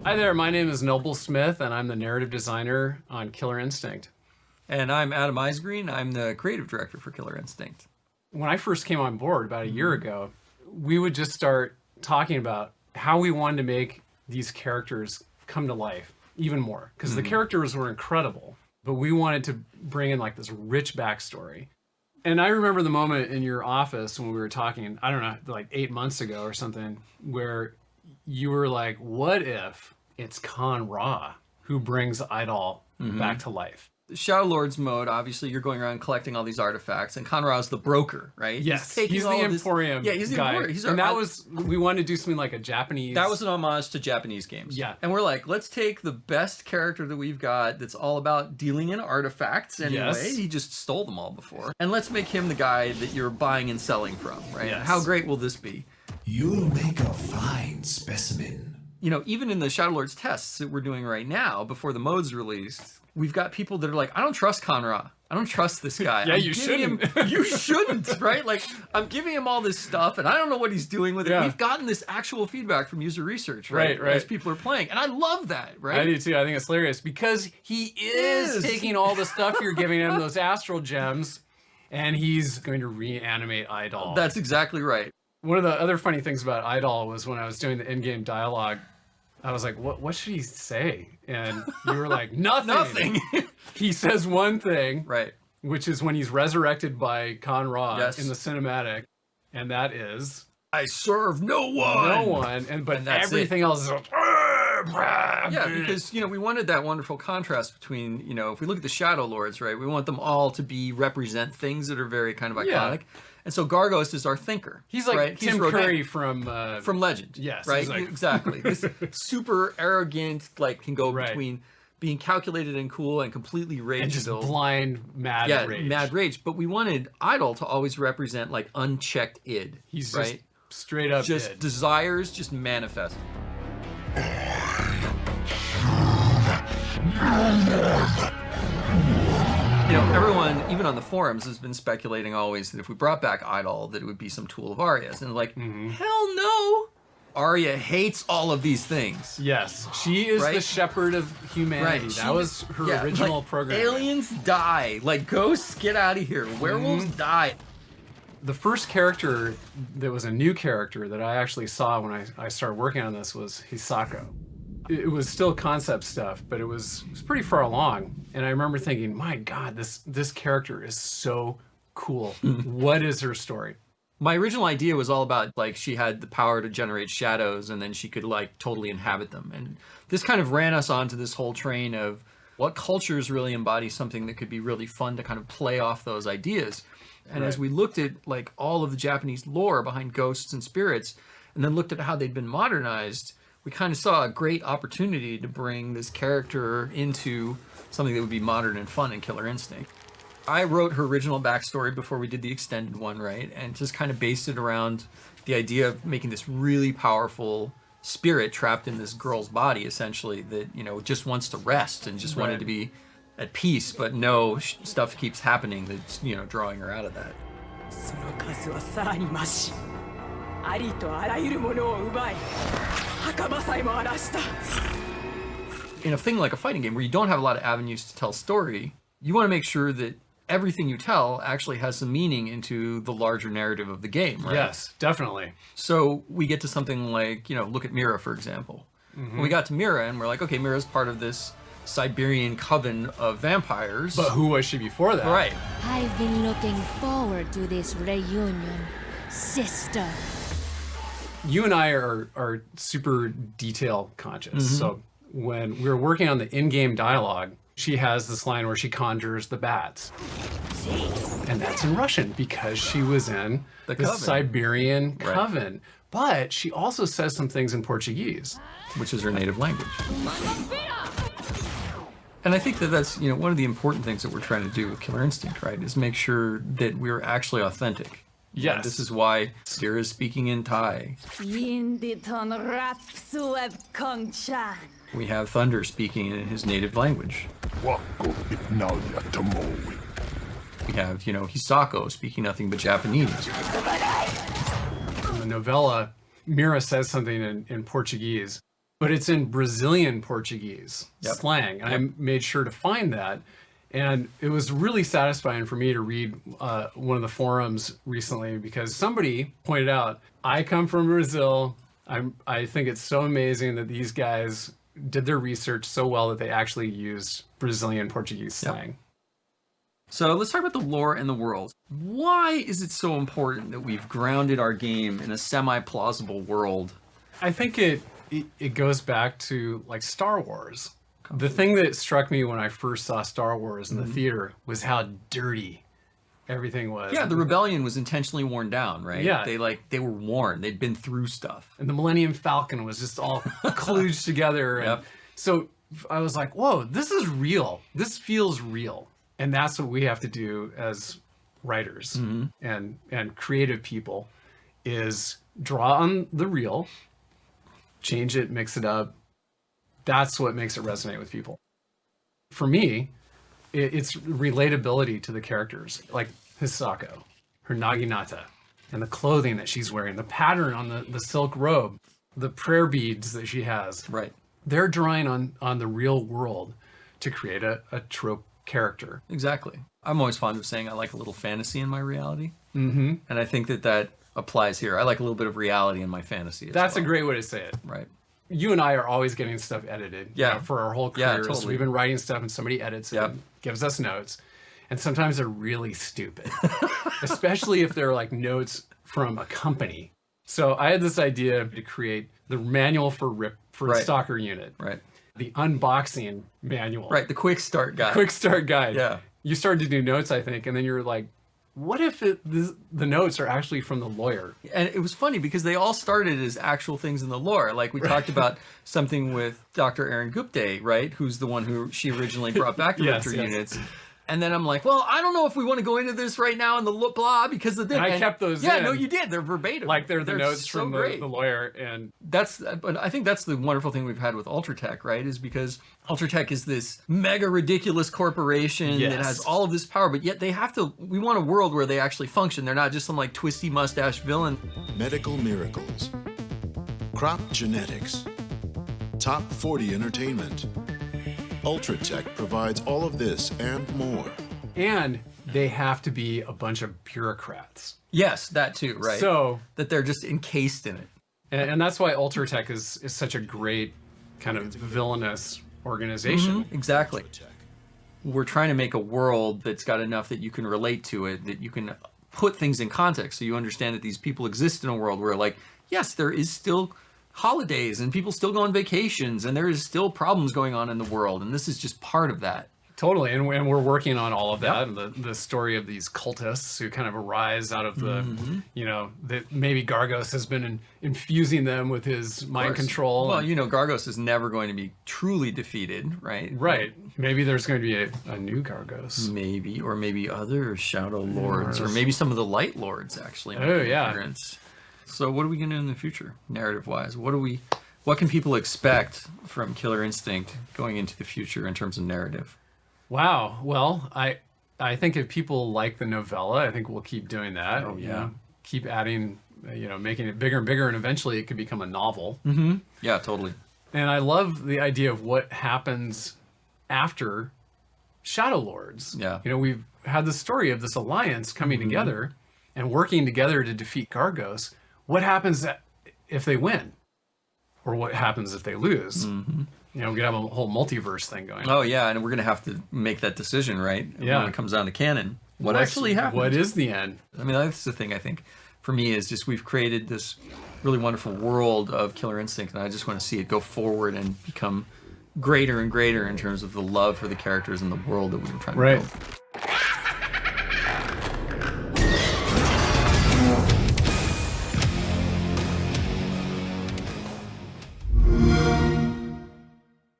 Hi there, my name is Noble Smith, and I'm the narrative designer on Killer Instinct. And I'm Adam Eisgreen. I'm the creative director for Killer Instinct. When I first came on board about a year ago, we would just start talking about how we wanted to make these characters come to life even more. Because the characters were incredible, but we wanted to bring in like this rich backstory. And I remember the moment in your office when we were talking, I don't know, like 8 months ago or something, where you were like, what if it's Khan Ra who brings Idol back to life? Shadow Lords mode, obviously, you're going around collecting all these artifacts, and Khan Ra's the broker, right? Yes, he's the Emporium guy. Yeah, he's the Emporium. And that was, we wanted to do something like a Japanese... That was an homage to Japanese games. Yeah. And we're like, let's take the best character that we've got that's all about dealing in artifacts anyway. Yes. He just stole them all before. And let's make him the guy that you're buying and selling from, right? Yes. How great will this be? You'll make a fine specimen. You know, even in the Shadow Lords tests that we're doing right now, before the mode's released, we've got people that are like, I don't trust Khan Ra. I don't trust this guy. Yeah, you shouldn't. You shouldn't, right? Like, I'm giving him all this stuff, and I don't know what he's doing with it. Yeah. We've gotten this actual feedback from user research, right? Right. As people are playing. And I love that, right? I do too. I think it's hilarious because he is taking all the stuff you're giving him, those astral gems, and he's going to reanimate Idol. That's exactly right. One of the other funny things about Idol was when I was doing the in-game dialogue, I was like, what should he say? And you were like, nothing. Nothing. He says one thing, Right. which is when he's resurrected by Khan Ra Yes. in the cinematic, and that is I serve no one. no one. But And that's everything else is like, Yeah, because, you know, we wanted that wonderful contrast between, you know, if we look at the Shadow Lords, right, we want them all to represent things that are very kind of iconic. Yeah. And so Gargos is our thinker. he's like right? Tim He's Curry Rodin from Legend. Yes, Right? he's like- Exactly. This super arrogant, like, can go Right. between being calculated and cool and completely and just rage-filled. blind mad rage. Mad rage. But we wanted Idol to always represent, like, unchecked id. He's right? just straight up Just id. desires just manifest. You know, everyone, even on the forums, has been speculating always that if we brought back Idol, that it would be some tool of Arya's. And like, hell no! Arya hates all of these things. Yes, she is Right? the shepherd of humanity. Right. That was her original program. Aliens die. Like, ghosts, get out of here. Werewolves die. The first character that was a new character that I actually saw when I started working on this was Hisako. It was still concept stuff, but it was pretty far along. And I remember thinking, my God, this character is so cool. What is her story? My original idea was all about, like, she had the power to generate shadows and then she could, like, totally inhabit them. And this kind of ran us onto this whole train of what cultures really embody something that could be really fun to kind of play off those ideas. And as we looked at, like, all of the Japanese lore behind ghosts and spirits, and then looked at how they'd been modernized, we kind of saw a great opportunity to bring this character into something that would be modern and fun in Killer Instinct. I wrote her original backstory before we did the extended one, right? And just kind of based it around the idea of making this really powerful spirit trapped in this girl's body, essentially, that, you know, just wants to rest and just wanted to be at peace, but no, stuff keeps happening that's, you know, drawing her out of that. その数はさらに増し、ありとあらゆるものを奪い、墓場さえも荒らした。 In a thing like a fighting game where you don't have a lot of avenues to tell story, you want to make sure that everything you tell actually has some meaning into the larger narrative of the game, right? Yes, definitely. So we get to something like, you know, look at Mira, for example. When we got to Mira and we're like, okay, Mira's part of this Siberian coven of vampires. But who was she before that? Right. I've been looking forward to this reunion, sister. You and I are super detail conscious. So when we were working on the in-game dialogue, she has this line where she conjures the bats. And that's in Russian because she was in the coven. Siberian coven. But she also says some things in Portuguese. Which is her native language. And I think that that's, you know, one of the important things that we're trying to do with Killer Instinct, right, is make sure that we're actually authentic. Yes. And this is why Sierra is speaking in Thai. We have Thunder speaking in his native language. We have, you know, Hisako speaking nothing but Japanese. In the novella, Mira says something in Portuguese. but it's in Brazilian Portuguese slang. And I made sure to find that. And it was really satisfying for me to read one of the forums recently because somebody pointed out, I come from Brazil. I think it's so amazing that these guys did their research so well that they actually used Brazilian Portuguese slang. So let's talk about the lore and the world. Why is it so important that we've grounded our game in a semi-plausible world? I think it goes back to like Star Wars. The thing that struck me when I first saw Star Wars in the theater was how dirty everything was. Yeah, the rebellion was intentionally worn down, right? Yeah. They were worn. They'd been through stuff. And the Millennium Falcon was just all kludged together. And so I was like, whoa, this is real. This feels real. And that's what we have to do as writers and creative people is draw on the real, change it, mix it up. That's what makes it resonate with people. For me, it's relatability to the characters, like Hisako, her Naginata, and the clothing that she's wearing, the pattern on the silk robe, the prayer beads that she has. Right. They're drawing on the real world to create a trope character. Exactly. I'm always fond of saying I like a little fantasy in my reality. Mm-hmm. And I think that applies here. I like a little bit of reality in my fantasy. That's a great way to say it. Right. You and I are always getting stuff edited for our whole careers. Totally. We've been writing stuff and somebody edits it and gives us notes. And sometimes they're really stupid, especially if they're like notes from a company. So I had this idea to create the manual for the Stalker unit. Right. The unboxing manual. Right, the quick start guide. Quick start guide. Yeah. You started to do notes, I think, and then you're like, what if the notes are actually from the lawyer? And it was funny because they all started as actual things in the lore. Like we talked about something with Dr. Aaron Gupte, right? Who's the one who she originally brought back to Winter Units. And then I'm like, well, I don't know if we want to go into this right now in the blah because of this. And I kept those Yeah, in. no, you did. They're verbatim. Like they're the notes so from the lawyer. And but I think that's the wonderful thing we've had with Ultratech, right? Is because Ultratech is this mega ridiculous corporation that has all of this power, but yet we want a world where they actually function. They're not just some like twisty mustache villain. Medical miracles. Crop genetics. Top 40 entertainment. Ultratech provides all of this and more. And they have to be a bunch of bureaucrats. Yes, that too, right? So that they're just encased in it. And that's why Ultratech is such a great kind of villainous organization. Exactly. We're trying to make a world that's got enough that you can relate to it, that you can put things in context so you understand that these people exist in a world where, like, yes, there is still holidays and people still go on vacations and there is still problems going on in the world, and this is just part of that. Totally, and we're working on all of that. The story of these cultists who kind of arise out of the, that maybe Gargos has been infusing them with his mind control. Well, Gargos is never going to be truly defeated, right? Right. Maybe there's going to be a new Gargos. Maybe, or maybe other Shadow Lords, or maybe some of the Light Lords actually. Oh, yeah. Appearance. So what are we going to do in the future, narrative-wise? What can people expect from Killer Instinct going into the future in terms of narrative? Wow. Well, I think if people like the novella, I think we'll keep doing that. Oh, yeah. Keep adding, making it bigger and bigger, and eventually it could become a novel. Mm-hmm. Yeah, totally. And I love the idea of what happens after Shadow Lords. Yeah. We've had the story of this alliance coming together and working together to defeat Gargos. What happens if they win? Or what happens if they lose? Mm-hmm. We could have a whole multiverse thing going on. Oh, yeah, and we're going to have to make that decision, right? Yeah. When it comes down to canon. What actually happens? What is the end? I mean, that's the thing, I think, for me, is just we've created this really wonderful world of Killer Instinct, and I just want to see it go forward and become greater and greater in terms of the love for the characters and the world that we were trying to build.